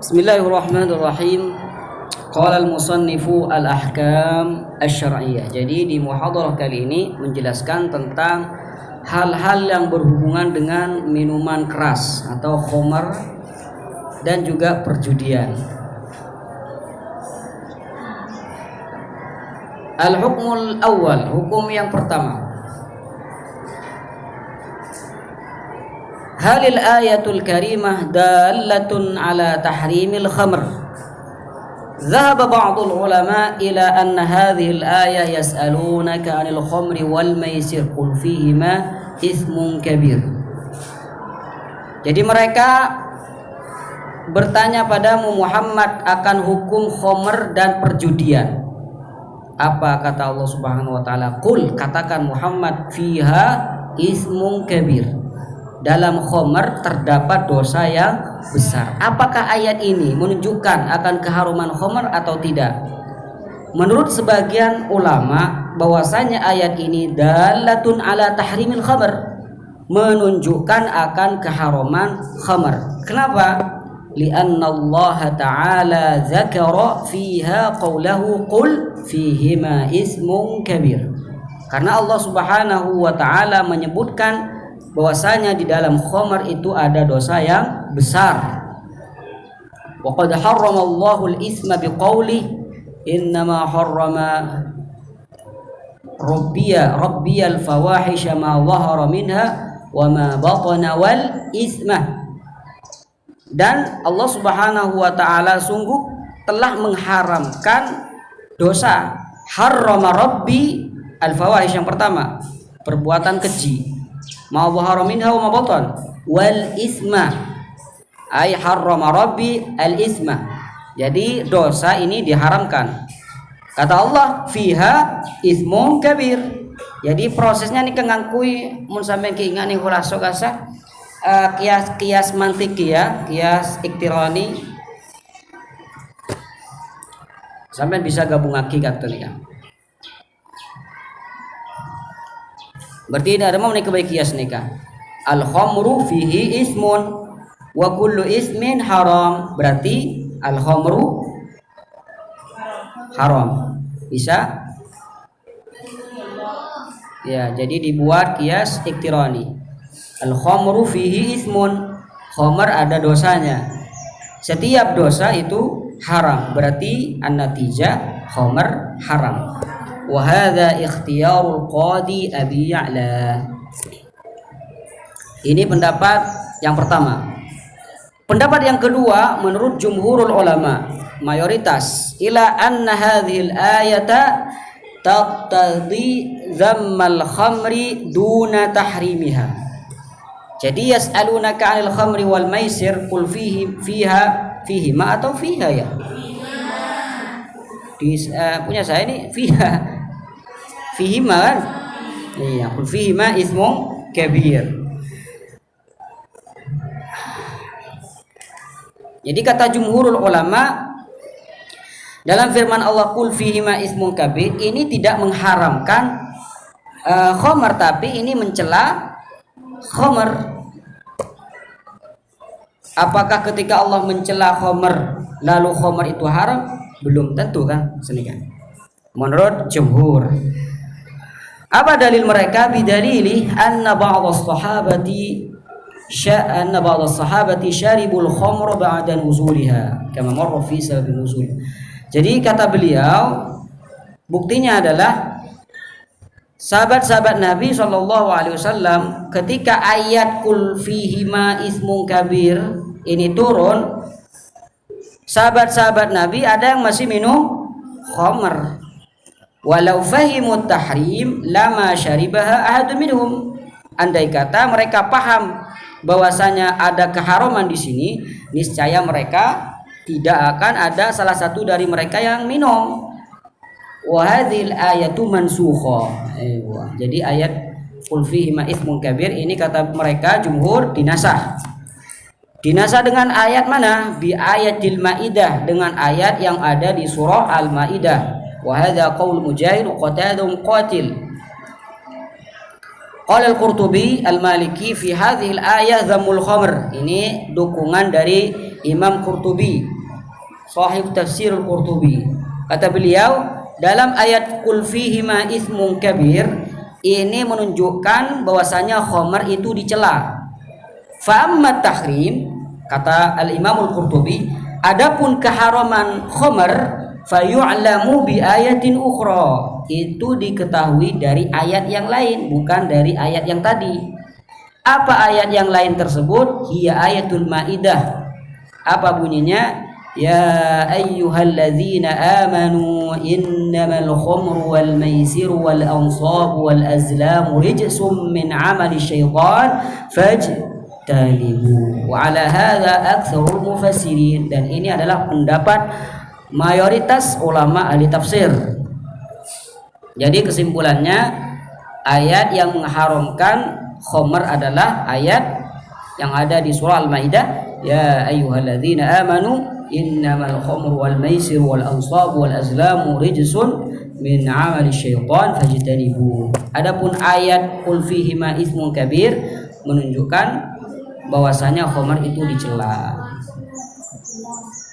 Bismillahirrahmanirrahim. Qala al-musannifu al-ahkam asy-syar'iyyah. Jadi di muhadharah kali ini menjelaskan tentang hal-hal yang berhubungan dengan minuman keras atau khamar dan juga perjudian. Al-hukmul awal, hukum yang pertama. Halil ayatul karimah dalatun ala tahrimil khamr. Dhahaba ba'dul ulama ila anna hadhil ayah yas'alunaka 'anil khamri wal maisir qul fihima ithmun kabir. Jadi mereka bertanya padamu Muhammad akan hukum khamr dan perjudian. Apa kata Allah Subhanahu wa taala? Qul, katakan Muhammad, fiha ithmun kabir. Dalam khamar terdapat dosa yang besar. Apakah ayat ini menunjukkan akan keharuman khamar atau tidak? Menurut sebagian ulama, bahwasanya ayat ini dalatun ala tahrimil khamar, menunjukkan akan keharuman khamar. Kenapa? Lianna Allah Ta'ala zakara fiha qawlahu qul fihima ismun kabir. Karena Allah Subhanahu wa Ta'ala menyebutkan bahwasanya di dalam khamar itu ada dosa yang besar. Wa qad harrama Allahu al-itsma biqauli innama harrama rabbiyal fawahisha ma dhahara minha wa ma batana wal itsma. Dan Allah Subhanahu wa taala sungguh telah mengharamkan dosa. Harrama rabbi al-fawahish, yang pertama perbuatan keji, ma dhahara minha wa ma batan wal isma, ay harrama rabbi al isma. Jadi dosa ini diharamkan. Kata Allah fiha ismun kabir. Jadi prosesnya nih kengangkui mun sampean keingat nih khulaso kasa kias mantikiyah, kias iktirani. Sampean bisa gabung aki kata nih kan. Berarti ini ada mau nikah baik kias nikah. Al khamru fihi ismun wa kullu ismin haram. Berarti al khamru haram. Bisa? Ya, jadi dibuat kias iktirani. Al khamru fihi ismun. Khamar ada dosanya. Setiap dosa itu haram. Berarti an-natijah khamar haram. Wa hadza ikhtiyarul qadi Abi Ya'la. Ini pendapat yang pertama. Pendapat yang kedua menurut jumhurul ulama, mayoritas, ila anna hadhil ayata taqtadi dhammal khamri duna tahrimiha. Jadi yas'alunaka 'anil khamri wal maisir qul fihi ma atau fiha ya. Punya saya ini fihima kan? Iya, qul fihima ismun kabir. Jadi kata jumhurul ulama dalam firman Allah qul fihima ismun kabir ini tidak mengharamkan khamar, tapi ini mencela khamar. Apakah ketika Allah mencela khamar lalu khamar itu haram? Belum tentu kan, senikan. Menurut jumhur. Apa dalil mereka? Bidalili anna ba'd as-sahabati syaribul khamr ba'da nuzuliha kama marra fi sabab nuzul. Jadi kata beliau, buktinya adalah sahabat-sahabat Nabi SAW ketika ayat qul fihima ismun kabir ini turun, sahabat-sahabat Nabi ada yang masih minum khamr. Walau fahimut tahrim lama syaribaha ahadun minhum. Andai kata mereka paham bahwasanya ada keharaman di sini, niscaya mereka tidak akan ada salah satu dari mereka yang minum. Wa hadzil ayatu mansukha. Jadi ayat qul fihima itsmun kabir ini kata mereka jumhur dinasah. Dinasah dengan ayat mana? Bi ayatil Maidah, dengan ayat yang ada di surah Al-Maidah. Wa hadza qaul Mujahid wa Qatadah qatil. Qala al-Qurtubi al-Maliki fi hadhihi al-ayah dhammul khamr. Ini dukungan dari Imam Qurtubi, sahib tafsir al-Qurtubi. Kata beliau, dalam ayat qul fihima itsmun kabir ini menunjukkan bahwasanya khamr itu dicela. Fa amma tahrim, kata al-Imam al-Qurtubi, adapun keharaman khamr fayu'lamu bi ayatin ukhra, itu diketahui dari ayat yang lain, bukan dari ayat yang tadi. Apa ayat yang lain tersebut? Hiya ayatul Maidah. Apa bunyinya? Ya ayyuhalladzina amanu innamal khamru wal maisiru wal ansabu wal azlamu rijsum min amali syaitan fajtanibu. Wa ala hadza aktsarul mufassirin, dan ini adalah pendapat mayoritas ulama ahli tafsir. Jadi kesimpulannya, ayat yang mengharamkan khamr adalah ayat yang ada di surah Al-Maidah, ya ayyuhalladzina amanu innamal khamru wal maisiru wal ansabu wal azlamu rijsun min amali syaitan fajtanibu. Adapun ayat qul fihima itsmun kabir menunjukkan bahwasanya khamr itu dicela.